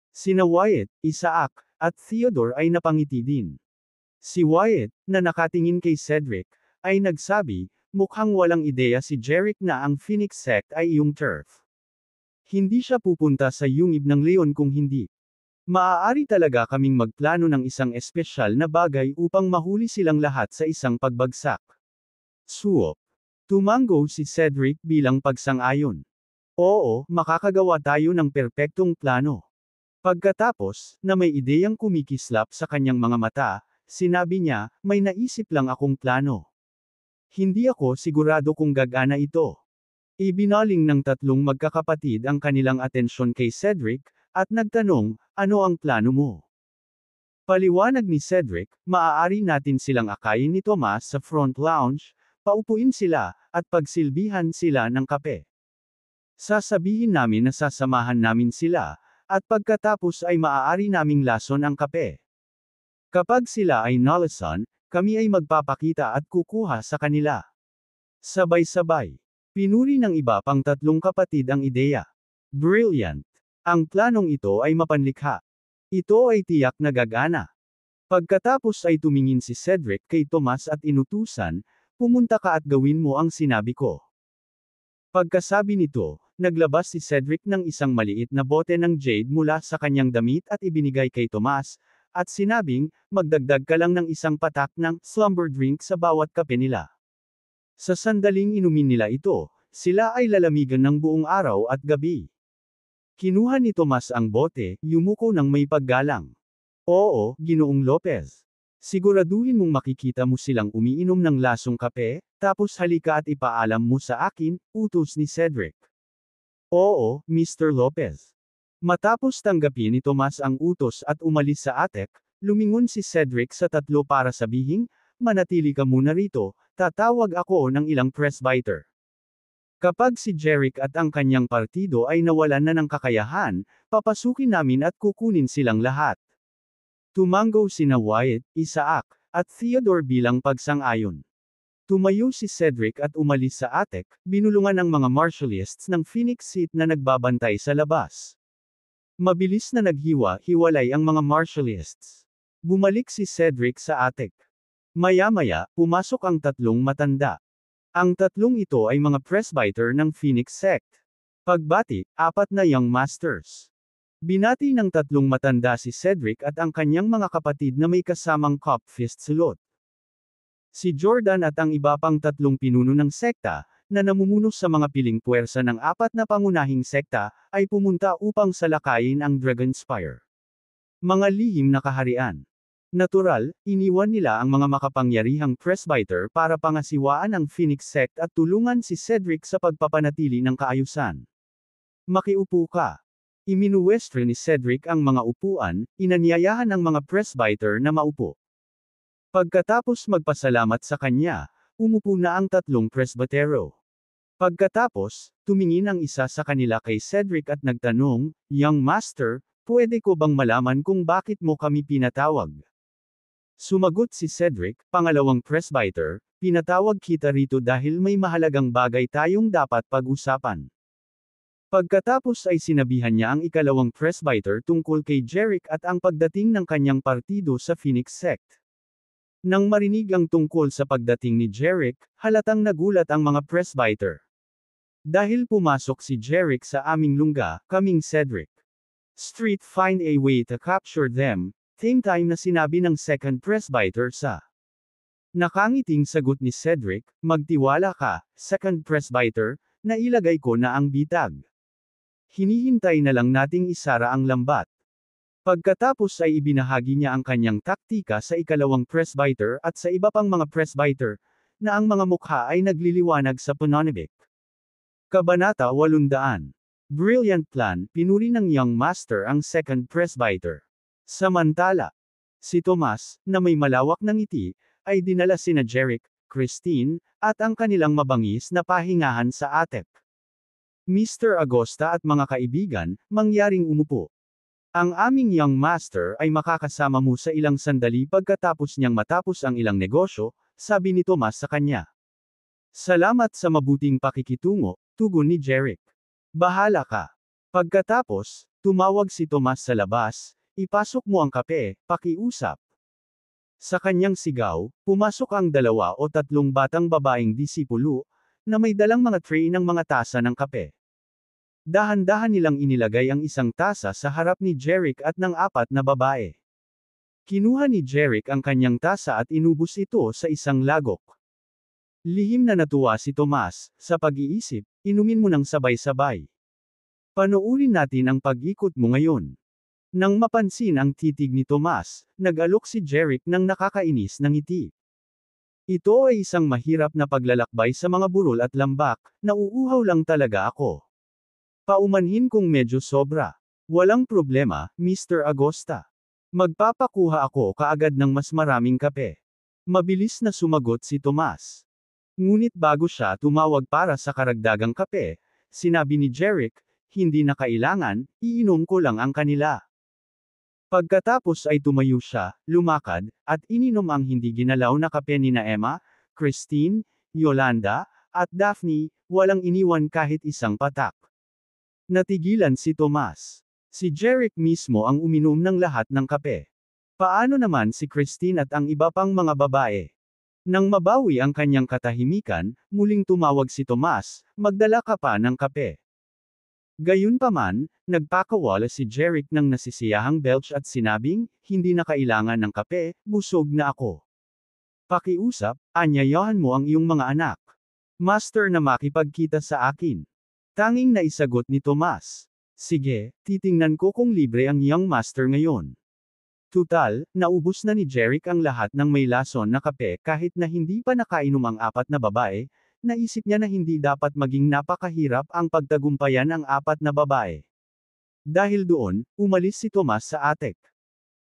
Sina Wyatt, Isaac, at Theodore ay napangiti din. Si Wyatt, na nakatingin kay Cedric, ay nagsabi, mukhang walang ideya si Jeric na ang Phoenix sect ay iyong turf. Hindi siya pupunta sa yungib ng leon kung hindi. Maaari talaga kaming magplano ng isang espesyal na bagay upang mahuli silang lahat sa isang pagbagsak. Suop. Tumango si Cedric bilang pagsang-ayon. Oo, makakagawa tayo ng perpektong plano. Pagkatapos, na may ideyang kumikislap sa kanyang mga mata, sinabi niya, may naisip lang akong plano. Hindi ako sigurado kung gagana ito. Ibinaling ng tatlong magkakapatid ang kanilang atensyon kay Cedric, at nagtanong, ano ang plano mo? Paliwanag ni Cedric, maaari natin silang akayin ni Tomas sa front lounge, paupuin sila, at pagsilbihan sila ng kape. Sasabihin namin na sasamahan namin sila, at pagkatapos ay maaari naming lason ang kape. Kapag sila ay nalason, kami ay magpapakita at kukuha sa kanila. Sabay-sabay. Pinuri ng iba pang tatlong kapatid ang ideya. Brilliant. Ang planong ito ay mapanlikha. Ito ay tiyak na gagana. Pagkatapos ay tumingin si Cedric kay Tomas at inutusan, pumunta ka at gawin mo ang sinabi ko. Pagkasabi nito, naglabas si Cedric ng isang maliit na bote ng jade mula sa kanyang damit at ibinigay kay Tomas, at sinabing, magdagdag ka lang ng isang patak ng slumber drink sa bawat kape nila. Sa sandaling inumin nila ito, sila ay lalamigan ng buong araw at gabi. Kinuha ni Tomas ang bote, yumuko ng may paggalang. Oo, Ginoong Lopez. Siguraduhin mong makikita mo silang umiinom ng lasong kape, tapos halika at ipaalam mo sa akin, utos ni Cedric. Oo, Mr. Lopez. Matapos tanggapin ni Tomas ang utos at umalis sa attic, lumingon si Cedric sa tatlo para sabihin, manatili ka muna rito, tatawag ako ng ilang presbyter. Kapag si Jeric at ang kanyang partido ay nawalan na ng kakayahan, papasukin namin at kukunin silang lahat. Tumango sina Wyatt, Isaac, at Theodore bilang pagsang-ayon. Tumayo si Cedric at umalis sa attic, binulungan ang mga martialists ng Phoenix Seat na nagbabantay sa labas. Mabilis na naghiwa-hiwalay ang mga martialists. Bumalik si Cedric sa attic. Maya-maya, pumasok ang tatlong matanda. Ang tatlong ito ay mga presbyter ng Phoenix Sect. Pagbati, 4 na young masters. Binati ng tatlong matanda si Cedric at ang kanyang mga kapatid na may kasamang cup fist sulot. Si Jordan at ang iba pang tatlong pinuno ng sekta, na namumuno sa mga piling puwersa ng 4 na pangunahing sekta, ay pumunta upang salakayin ang Dragonspire. Mga lihim na kaharian. Natural, iniwan nila ang mga makapangyarihang presbyter para pangasiwaan ang Phoenix Sect at tulungan si Cedric sa pagpapanatili ng kaayusan. Makiupo ka. Iminuwestro ni Cedric ang mga upuan, inanyayahan ang mga presbyter na maupo. Pagkatapos magpasalamat sa kanya, umupo na ang tatlong presbytero. Pagkatapos, tumingin ang isa sa kanila kay Cedric at nagtanong, Young Master, pwede ko bang malaman kung bakit mo kami pinatawag? Sumagot si Cedric, pangalawang presbyter, pinatawag kita rito dahil may mahalagang bagay tayong dapat pag-usapan. Pagkatapos ay sinabihan niya ang ikalawang presbyter tungkol kay Jeric at ang pagdating ng kanyang partido sa Phoenix Sect. Nang marinig ang tungkol sa pagdating ni Jeric, halatang nagulat ang mga presbyter. Dahil pumasok si Jeric sa aming lungga, kaming Cedric Street find a way to capture them, same time na sinabi ng second presbyter sa nakangiting sagot ni Cedric, magtiwala ka, second presbyter, na ilagay ko na ang bitag. Hinihintay na lang nating isara ang lambat. Pagkatapos ay ibinahagi niya ang kanyang taktika sa ikalawang presbyter at sa iba pang mga presbyter, na ang mga mukha ay nagliliwanag sa pananabik. Kabanata 800. Brilliant plan, pinuri ng young master ang second presbyter. Samantala, si Tomas, na may malawak na ngiti, ay dinala sina Jeric, Christine, at ang kanilang mabangis na pahingahan sa attic. Mr. Agosta at mga kaibigan, mangyaring umupo. Ang aming young master ay makakasama mo sa ilang sandali pagkatapos niyang matapos ang ilang negosyo, sabi ni Tomas sa kanya. Salamat sa mabuting pakikitungo, tugon ni Jeric. Bahala ka. Pagkatapos, tumawag si Tomas sa labas, ipasok mo ang kape, pakiusap. Sa kanyang sigaw, pumasok ang 2 o 3 batang babaeng disipulo, na may dalang mga tray ng mga tasa ng kape. Dahan-dahan nilang inilagay ang isang tasa sa harap ni Jeric at ng 4 na babae. Kinuha ni Jeric ang kanyang tasa at inubos ito sa isang lagok. Lihim na natuwa si Tomas, sa pag-iisip, inumin mo ng sabay-sabay. Panoorin natin ang pag-ikot mo ngayon. Nang mapansin ang titig ni Tomas, nag-alok si Jeric ng nakakainis na ngiti. Ito ay isang mahirap na paglalakbay sa mga burol at lambak, nauuhaw lang talaga ako. Paumanhin kung medyo sobra. Walang problema, Mr. Agosta. Magpapakuha ako kaagad ng mas maraming kape. Mabilis na sumagot si Tomas. Ngunit bago siya tumawag para sa karagdagang kape, sinabi ni Jeric, hindi na kailangan, iinom ko lang ang kanila. Pagkatapos ay tumayo siya, lumakad, at ininom ang hindi ginalaw na kape nina Emma, Christine, Yolanda, at Daphne, walang iniwan kahit isang patak. Natigilan si Tomas. Si Jeric mismo ang uminom ng lahat ng kape. Paano naman si Christine at ang iba pang mga babae? Nang mabawi ang kanyang katahimikan, muling tumawag si Tomas, magdala ka pa ng kape. Gayunpaman, nagpakawala si Jeric ng nasisiyahang belch at sinabing, hindi na kailangan ng kape, busog na ako. Pakiusap, anyayahan mo ang iyong mga anak. Master na makipagkita sa akin. Tanging naisagot ni Tomas. Sige, titingnan ko kung libre ang iyong master ngayon. Tutal, naubos na ni Jeric ang lahat ng may lason na kape kahit na hindi pa nakainom ang apat na babae, naisip niya na hindi dapat maging napakahirap ang pagtagumpayan ang apat na babae. Dahil doon, umalis si Tomas sa attic.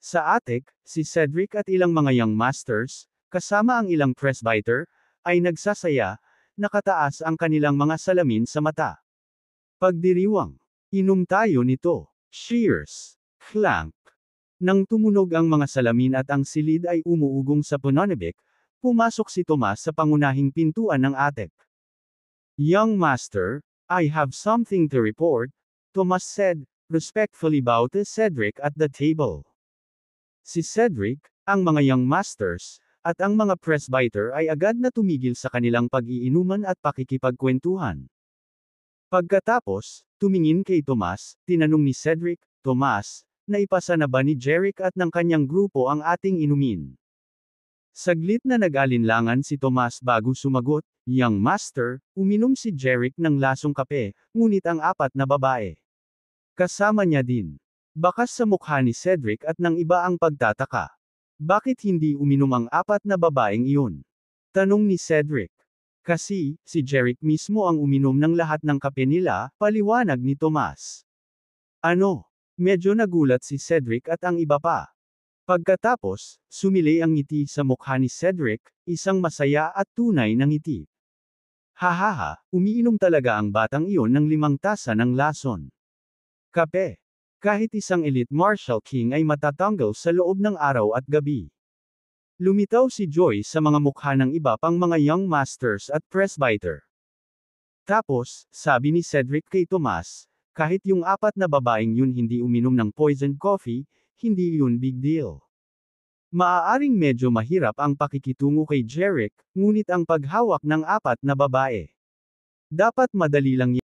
Sa attic, si Cedric at ilang mga young masters, kasama ang ilang presbyter, ay nagsasaya, nakataas ang kanilang mga salamin sa mata. Pagdiriwang. Inom tayo nito. Cheers. Clank. Nang tumunog ang mga salamin at ang silid ay umuugong sa pananabik, pumasok si Tomas sa pangunahing pintuan ng attic. Young master, I have something to report, Tomas said, respectfully bow to Cedric at the table. Si Cedric, ang mga young masters, at ang mga presbyter ay agad na tumigil sa kanilang pag-iinuman at pakikipagkwentuhan. Pagkatapos, tumingin kay Tomas, tinanong ni Cedric, Tomas, naipasa na ba ni Jeric at ng kanyang grupo ang ating inumin? Saglit na nag-alinlangan si Tomas bago sumagot, Young Master, uminom si Jeric ng lasong kape, ngunit ang apat na babae. Kasama niya din. Bakas sa mukha ni Cedric at ng iba ang pagtataka. Bakit hindi uminom ang apat na babaeng iyon? Tanong ni Cedric. Kasi, si Jeric mismo ang uminom ng lahat ng kape nila, paliwanag ni Tomas. Ano? Medyo nagulat si Cedric at ang iba pa. Pagkatapos, sumilay ang ngiti sa mukha ni Cedric, isang masaya at tunay na ngiti. Hahaha, umiinom talaga ang batang iyon ng 5 tasa ng lason. Kape. Kahit isang elite martial king ay matatanggal sa loob ng araw at gabi. Lumitaw si Joy sa mga mukha ng iba pang mga young masters at presbyter. Tapos, sabi ni Cedric kay Tomas, kahit yung apat na babaeng yun hindi uminom ng poisoned coffee, hindi yun big deal. Maaaring medyo mahirap ang pakikitungo kay Jeric, ngunit ang paghawak ng apat na babae. Dapat madali lang